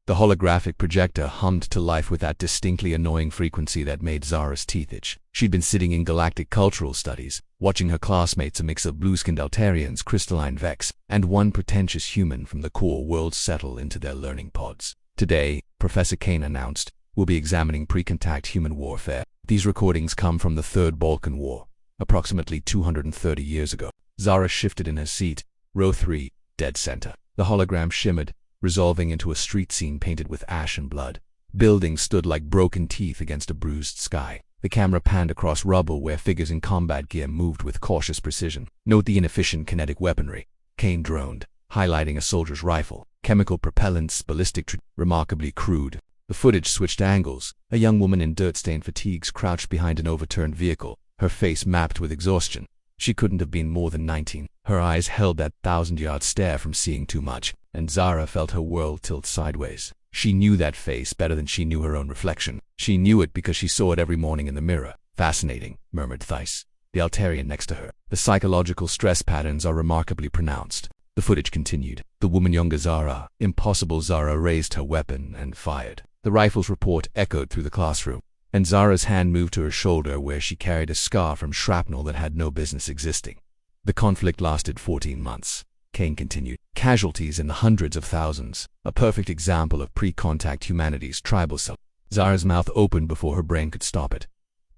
The holographic projector hummed to life with that distinctly annoying frequency that made Zara's teeth itch. She'd been sitting in galactic cultural studies, watching her classmates, a mix of blue-skinned Altarians, crystalline Vex, and one pretentious human from the core world, settle into their learning pods. Today, Professor Kane announced, we'll be examining pre-contact human warfare. These recordings come from the Third Balkan War, approximately 230 years ago. Zara shifted in her seat, row 3, dead center. The hologram shimmered, resolving into a street scene painted with ash and blood. Buildings stood like broken teeth against a bruised sky. The camera panned across rubble where figures in combat gear moved with cautious precision. Note the inefficient kinetic weaponry, Kane droned, highlighting a soldier's rifle. Chemical propellants, ballistic, remarkably crude. The footage switched angles. A young woman in dirt-stained fatigues crouched behind an overturned vehicle, her face mapped with exhaustion. She couldn't have been more than 19. Her eyes held that 1,000-yard stare from seeing too much, and Zara felt her world tilt sideways. She knew that face better than she knew her own reflection. She knew it because she saw it every morning in the mirror. Fascinating, murmured Theiss, the Altarian next to her. The psychological stress patterns are remarkably pronounced. The footage continued. The woman younger Zara, impossible. Zara raised her weapon and fired. The rifle's report echoed through the classroom, and Zara's hand moved to her shoulder where she carried a scar from shrapnel that had no business existing. The conflict lasted 14 months. Kane continued. Casualties in the hundreds of thousands. A perfect example of pre-contact humanity's tribal cell. Zara's mouth opened before her brain could stop it.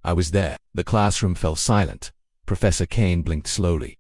I was there. The classroom fell silent. Professor Kane blinked slowly.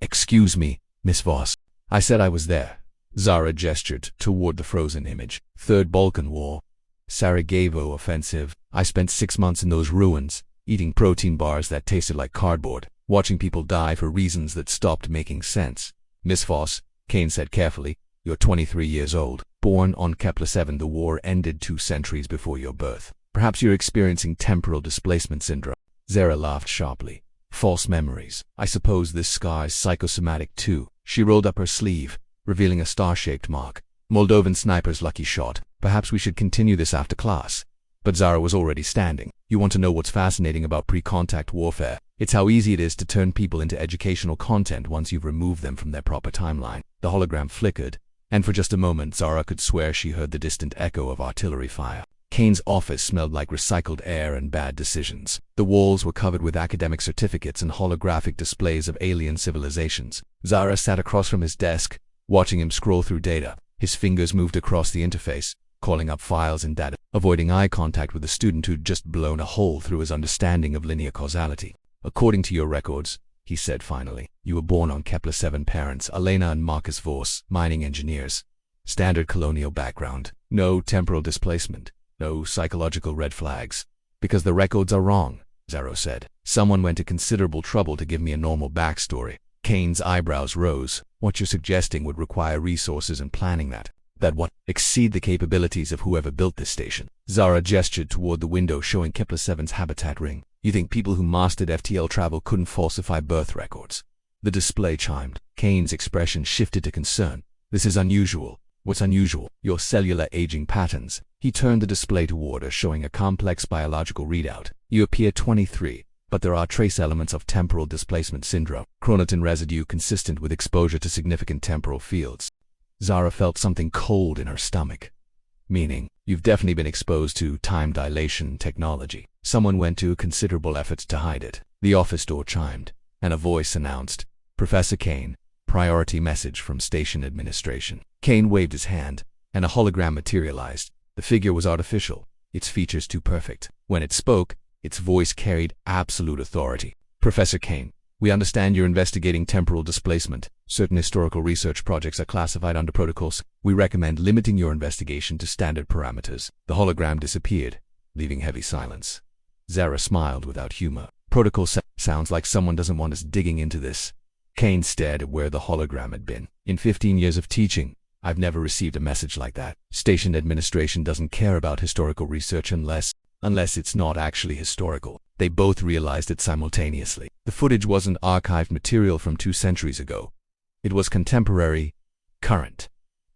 Excuse me, Miss Voss. I said I was there. Zara gestured toward the frozen image. Third Balkan War. Sarajevo offensive. I spent 6 months in those ruins, eating protein bars that tasted like cardboard, watching people die for reasons that stopped making sense. Miss Voss, Kane said carefully, you're 23 years old, born on Kepler 7. The war ended 2 centuries before your birth. Perhaps you're experiencing temporal displacement syndrome. Zara laughed sharply. False memories. I suppose this scar is psychosomatic too. She rolled up her sleeve, revealing a star-shaped mark. Moldovan sniper's lucky shot. Perhaps we should continue this after class. But Zara was already standing. You want to know what's fascinating about pre-contact warfare? It's how easy it is to turn people into educational content once you've removed them from their proper timeline. The hologram flickered, and for just a moment Zara could swear she heard the distant echo of artillery fire. Kane's office smelled like recycled air and bad decisions. The walls were covered with academic certificates and holographic displays of alien civilizations. Zara sat across from his desk, watching him scroll through data. His fingers moved across the interface, calling up files and data, avoiding eye contact with the student who'd just blown a hole through his understanding of linear causality. According to your records, he said finally, you were born on Kepler 7. Parents, Elena and Marcus Voss, mining engineers. Standard colonial background. No temporal displacement. No psychological red flags. Because the records are wrong, Zara said. Someone went to considerable trouble to give me a normal backstory. Kane's eyebrows rose. What you're suggesting would require resources and planning that what exceed the capabilities of whoever built this station. Zara gestured toward the window showing Kepler 7's habitat ring. You think people who mastered FTL travel couldn't falsify birth records? The display chimed. Kane's expression shifted to concern. This is unusual. What's unusual? Your cellular aging patterns. He turned the display toward her, showing a complex biological readout. You appear 23, but there are trace elements of temporal displacement syndrome. Chronotin residue consistent with exposure to significant temporal fields. Zara felt something cold in her stomach. Meaning, you've definitely been exposed to time dilation technology. Someone went to considerable efforts to hide it. The office door chimed, and a voice announced, Professor Kane, priority message from station administration. Kane waved his hand, and a hologram materialized. The figure was artificial, its features too perfect. When it spoke, its voice carried absolute authority. Professor Kane, we understand you're investigating temporal displacement. Certain historical research projects are classified under protocols. We recommend limiting your investigation to standard parameters. The hologram disappeared, leaving heavy silence. Zara smiled without humor. Protocol sounds like someone doesn't want us digging into this. Kane stared at where the hologram had been. In 15 years of teaching, I've never received a message like that. Station administration doesn't care about historical research unless it's not actually historical. They both realized it simultaneously. The footage wasn't archived material from 2 centuries ago. It was contemporary, current,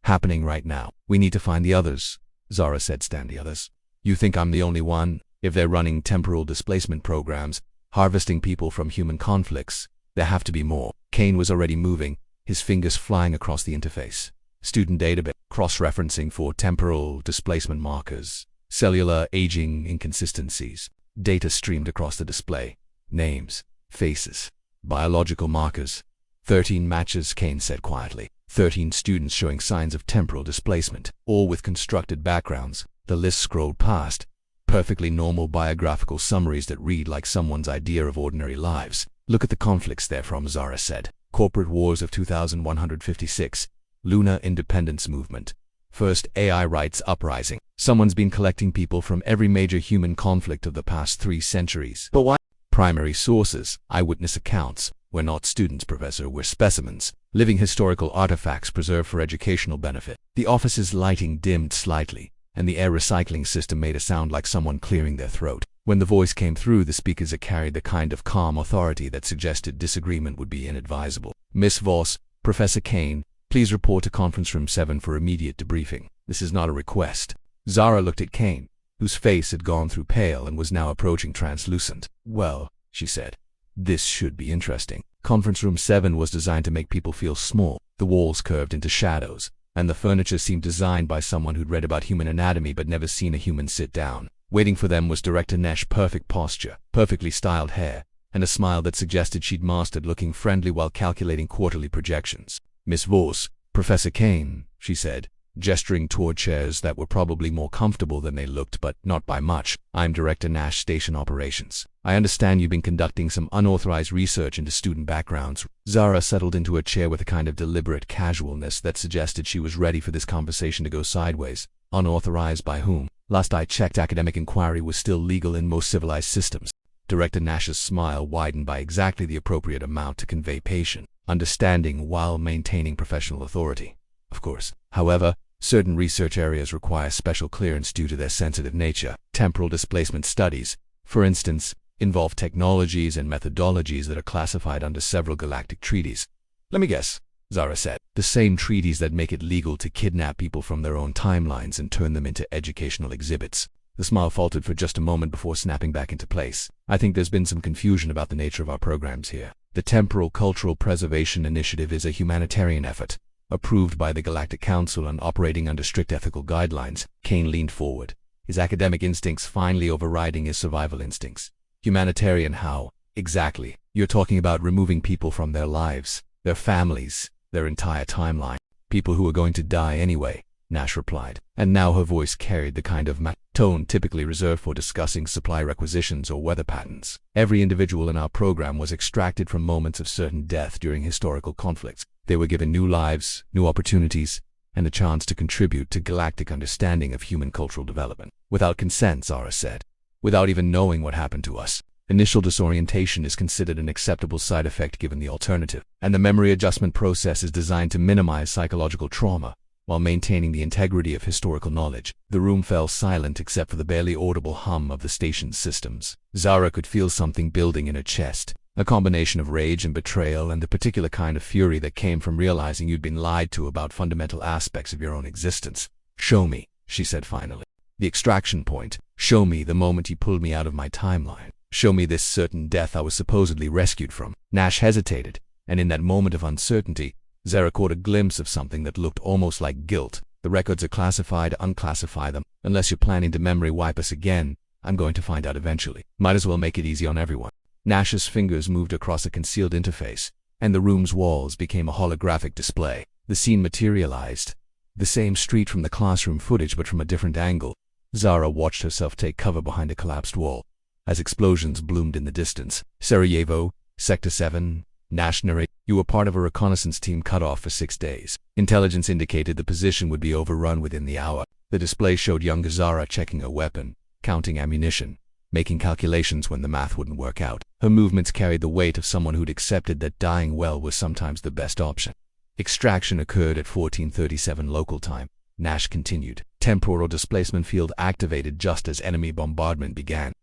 happening right now. We need to find the others, Zara said. Stand the others. You think I'm the only one? If they're running temporal displacement programs, harvesting people from human conflicts, there have to be more. Kane was already moving, his fingers flying across the interface. Student database. Cross-referencing for temporal displacement markers. Cellular aging inconsistencies. Data streamed across the display. Names. Faces. Biological markers. 13 matches, Kane said quietly. 13 students showing signs of temporal displacement, all with constructed backgrounds. The list scrolled past. Perfectly normal biographical summaries that read like someone's idea of ordinary lives. Look at the conflicts they're from, Zara said. Corporate Wars of 2156. Lunar Independence Movement. First AI Rights Uprising. Someone's been collecting people from every major human conflict of the past 3 centuries. But why? Primary sources. Eyewitness accounts. We're not students, Professor, we're specimens. Living historical artifacts preserved for educational benefit. The office's lighting dimmed slightly, and the air recycling system made a sound like someone clearing their throat. When the voice came through, the speakers carried the kind of calm authority that suggested disagreement would be inadvisable. Miss Voss, Professor Kane, please report to conference room 7 for immediate debriefing. This is not a request. Zara looked at Kane, whose face had gone through pale and was now approaching translucent. Well, she said, this should be interesting. Conference room 7 was designed to make people feel small. The walls curved into shadows, and the furniture seemed designed by someone who'd read about human anatomy but never seen a human sit down. Waiting for them was Director Nash's perfect posture, perfectly styled hair, and a smile that suggested she'd mastered looking friendly while calculating quarterly projections. Miss Voss, Professor Kane, she said, gesturing toward chairs that were probably more comfortable than they looked, but not by much. I'm Director Nash, Station Operations. I understand you've been conducting some unauthorized research into student backgrounds. Zara settled into a chair with a kind of deliberate casualness that suggested she was ready for this conversation to go sideways. Unauthorized by whom? Last I checked, academic inquiry was still legal in most civilized systems. Director Nash's smile widened by exactly the appropriate amount to convey patient understanding while maintaining professional authority. Of course, however, certain research areas require special clearance due to their sensitive nature. Temporal displacement studies, for instance, involve technologies and methodologies that are classified under several galactic treaties. Let me guess, Zara said. The same treaties that make it legal to kidnap people from their own timelines and turn them into educational exhibits. The smile faltered for just a moment before snapping back into place. I think there's been some confusion about the nature of our programs here. The Temporal Cultural Preservation Initiative is a humanitarian effort, approved by the Galactic Council and operating under strict ethical guidelines. Kane leaned forward, his academic instincts finally overriding his survival instincts. Humanitarian how? Exactly. You're talking about removing people from their lives, their families, their entire timeline. People who are going to die anyway, Nash replied. And now her voice carried the kind of tone typically reserved for discussing supply requisitions or weather patterns. Every individual in our program was extracted from moments of certain death during historical conflicts. They were given new lives, new opportunities, and a chance to contribute to galactic understanding of human cultural development. Without consent, Zara said. Without even knowing what happened to us. Initial disorientation is considered an acceptable side effect given the alternative, and the memory adjustment process is designed to minimize psychological trauma while maintaining the integrity of historical knowledge. The room fell silent except for the barely audible hum of the station's systems. Zara could feel something building in her chest, a combination of rage and betrayal and the particular kind of fury that came from realizing you'd been lied to about fundamental aspects of your own existence. Show me, she said finally. The extraction point. Show me the moment you pulled me out of my timeline. Show me this certain death I was supposedly rescued from. Nash hesitated, and in that moment of uncertainty, Zara caught a glimpse of something that looked almost like guilt. The records are classified, unclassify them. Unless you're planning to memory wipe us again, I'm going to find out eventually. Might as well make it easy on everyone. Nash's fingers moved across a concealed interface, and the room's walls became a holographic display. The scene materialized. The same street from the classroom footage, but from a different angle. Zara watched herself take cover behind a collapsed wall, as explosions bloomed in the distance. Sarajevo, Sector 7, Nash narrated, you were part of a reconnaissance team cut off for 6 days. Intelligence indicated the position would be overrun within the hour. The display showed younger Zara checking her weapon, counting ammunition, making calculations when the math wouldn't work out. Her movements carried the weight of someone who'd accepted that dying well was sometimes the best option. Extraction occurred at 14:37 local time. Nash continued. Temporal displacement field activated just as enemy bombardment began.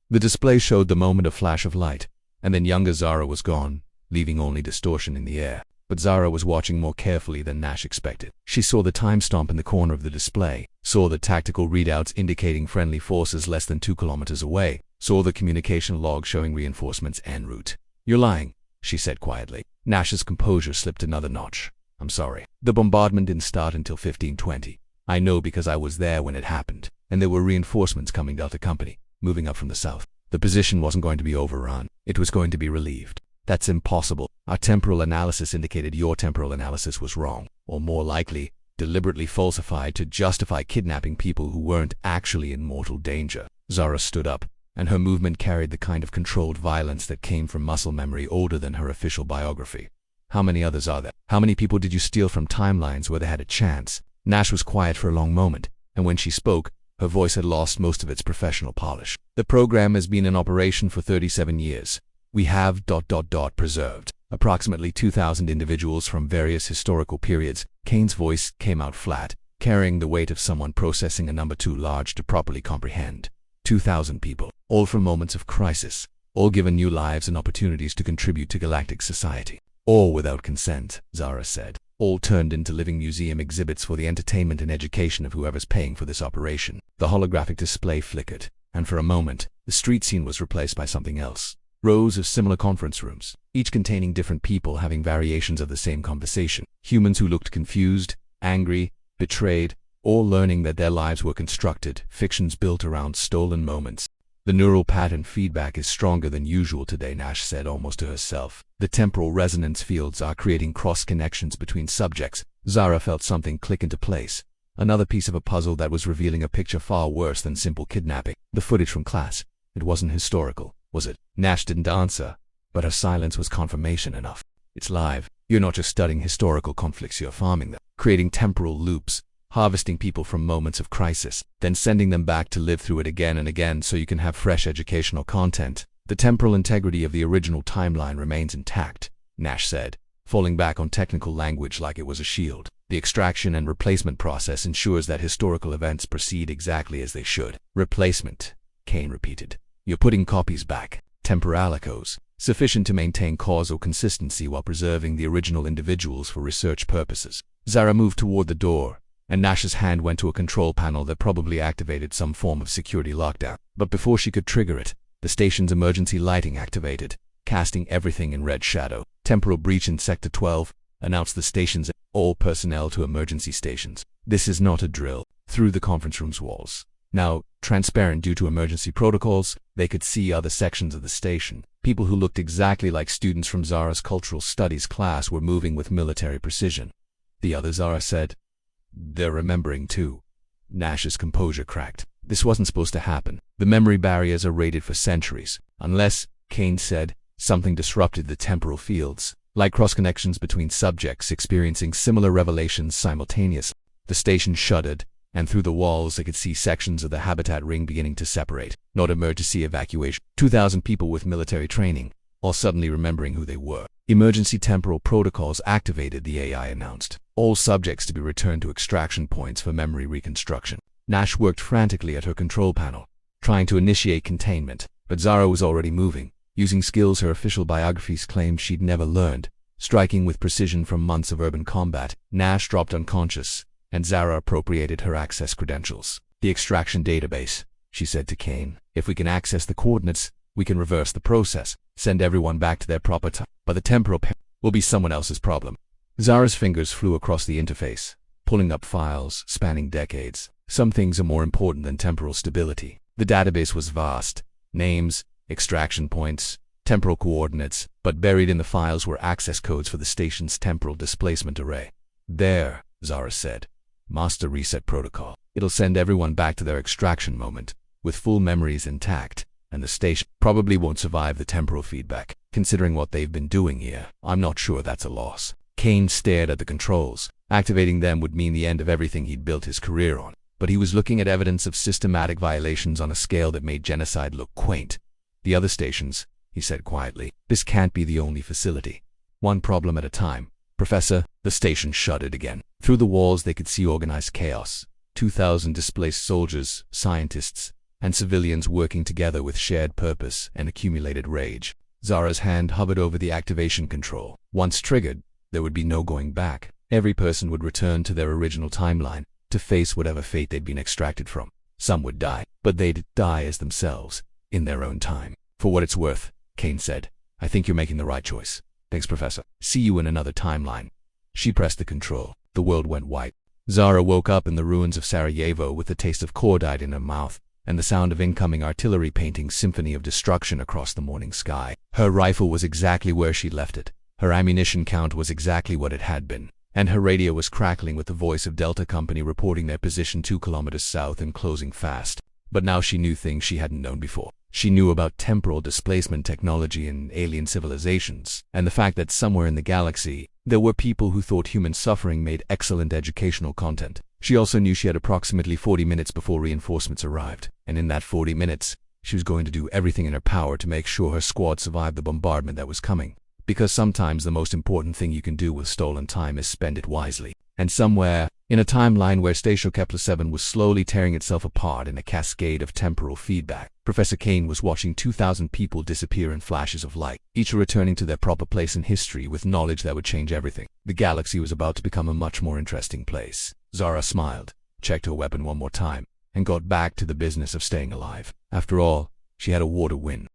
The display showed the moment of flash of light, and then younger Zara was gone, leaving only distortion in the air. But Zara was watching more carefully than Nash expected. She saw the time stamp in the corner of the display, saw the tactical readouts indicating friendly forces less than 2 kilometers away, saw the communication log showing reinforcements en route. You're lying, she said quietly. Nash's composure slipped another notch. I'm sorry. The bombardment didn't start until 1520. I know because I was there when it happened, and there were reinforcements coming Delta Company, moving up from the south. The position wasn't going to be overrun. It was going to be relieved. That's impossible. Our temporal analysis indicated your temporal analysis was wrong, or more likely, deliberately falsified to justify kidnapping people who weren't actually in mortal danger. Zara stood up, and her movement carried the kind of controlled violence that came from muscle memory older than her official biography. How many others are there? How many people did you steal from timelines where they had a chance? Nash was quiet for a long moment, and when she spoke, her voice had lost most of its professional polish. The program has been in operation for 37 years. We have ... preserved approximately 2,000 individuals from various historical periods. Kane's voice came out flat, carrying the weight of someone processing a number too large to properly comprehend. 2,000 people, all from moments of crisis, all given new lives and opportunities to contribute to galactic society. All without consent, Zara said. All turned into living museum exhibits for the entertainment and education of whoever's paying for this operation. The holographic display flickered, and for a moment, the street scene was replaced by something else. Rows of similar conference rooms, each containing different people having variations of the same conversation. Humans who looked confused, angry, betrayed, all learning that their lives were constructed, fictions built around stolen moments. The neural pattern feedback is stronger than usual today, Nash said almost to herself. The temporal resonance fields are creating cross-connections between subjects. Zara felt something click into place. Another piece of a puzzle that was revealing a picture far worse than simple kidnapping. The footage from class. It wasn't historical, was it? Nash didn't answer, but her silence was confirmation enough. It's live. You're not just studying historical conflicts, you're farming them, creating temporal loops, harvesting people from moments of crisis, then sending them back to live through it again and again so you can have fresh educational content. The temporal integrity of the original timeline remains intact, Nash said, falling back on technical language like it was a shield. The extraction and replacement process ensures that historical events proceed exactly as they should. Replacement, Kane repeated. You're putting copies back, temporal echoes, sufficient to maintain causal consistency while preserving the original individuals for research purposes. Zara moved toward the door, and Nash's hand went to a control panel that probably activated some form of security lockdown. But before she could trigger it, the station's emergency lighting activated, casting everything in red shadow. Temporal breach in Sector 12, announced the station's all personnel to emergency stations. This is not a drill. Through the conference room's walls, now transparent due to emergency protocols, they could see other sections of the station. People who looked exactly like students from Zara's cultural studies class were moving with military precision. The other, Zara said. They're remembering too. Nash's composure cracked. This wasn't supposed to happen. The memory barriers are rated for centuries. Unless, Kane said, something disrupted the temporal fields, like cross-connections between subjects experiencing similar revelations simultaneously. The station shuddered, and through the walls they could see sections of the habitat ring beginning to separate. Not emergency evacuation. 2,000 people with military training, all suddenly remembering who they were. Emergency temporal protocols activated, the AI announced. All subjects to be returned to extraction points for memory reconstruction. Nash worked frantically at her control panel, trying to initiate containment, but Zara was already moving, using skills her official biographies claimed she'd never learned, striking with precision from months of urban combat. Nash dropped unconscious, and Zara appropriated her access credentials. The extraction database, she said to Kane. If we can access the coordinates, we can reverse the process, send everyone back to their proper time. But the temporal pair will be someone else's problem. Zara's fingers flew across the interface, pulling up files spanning decades. Some things are more important than temporal stability. The database was vast. Names, extraction points, temporal coordinates, but buried in the files were access codes for the station's temporal displacement array. There, Zara said. Master reset protocol. It'll send everyone back to their extraction moment, with full memories intact, and the station probably won't survive the temporal feedback. Considering what they've been doing here, I'm not sure that's a loss. Kane stared at the controls. Activating them would mean the end of everything he'd built his career on. But he was looking at evidence of systematic violations on a scale that made genocide look quaint. The other stations, he said quietly. This can't be the only facility. One problem at a time. Professor, the station shuddered again. Through the walls they could see organized chaos. 2,000 displaced soldiers, scientists, and civilians working together with shared purpose and accumulated rage. Zara's hand hovered over the activation control. Once triggered, there would be no going back. Every person would return to their original timeline, to face whatever fate they'd been extracted from. Some would die, but they'd die as themselves, in their own time. For what it's worth, Kane said, I think you're making the right choice. Thanks, Professor. See you in another timeline. She pressed the control. The world went white. Zara woke up in the ruins of Sarajevo with the taste of cordite in her mouth and the sound of incoming artillery painting symphony of destruction across the morning sky. Her rifle was exactly where she'd left it. Her ammunition count was exactly what it had been. And her radio was crackling with the voice of Delta Company reporting their position 2 kilometers south and closing fast. But now she knew things she hadn't known before. She knew about temporal displacement technology in alien civilizations, and the fact that somewhere in the galaxy, there were people who thought human suffering made excellent educational content. She also knew she had approximately 40 minutes before reinforcements arrived, and in that 40 minutes, she was going to do everything in her power to make sure her squad survived the bombardment that was coming. Because sometimes the most important thing you can do with stolen time is spend it wisely. And somewhere, in a timeline where Station Kepler-7 was slowly tearing itself apart in a cascade of temporal feedback, Professor Kane was watching 2,000 people disappear in flashes of light, each returning to their proper place in history with knowledge that would change everything. The galaxy was about to become a much more interesting place. Zara smiled, checked her weapon one more time, and got back to the business of staying alive. After all, she had a war to win.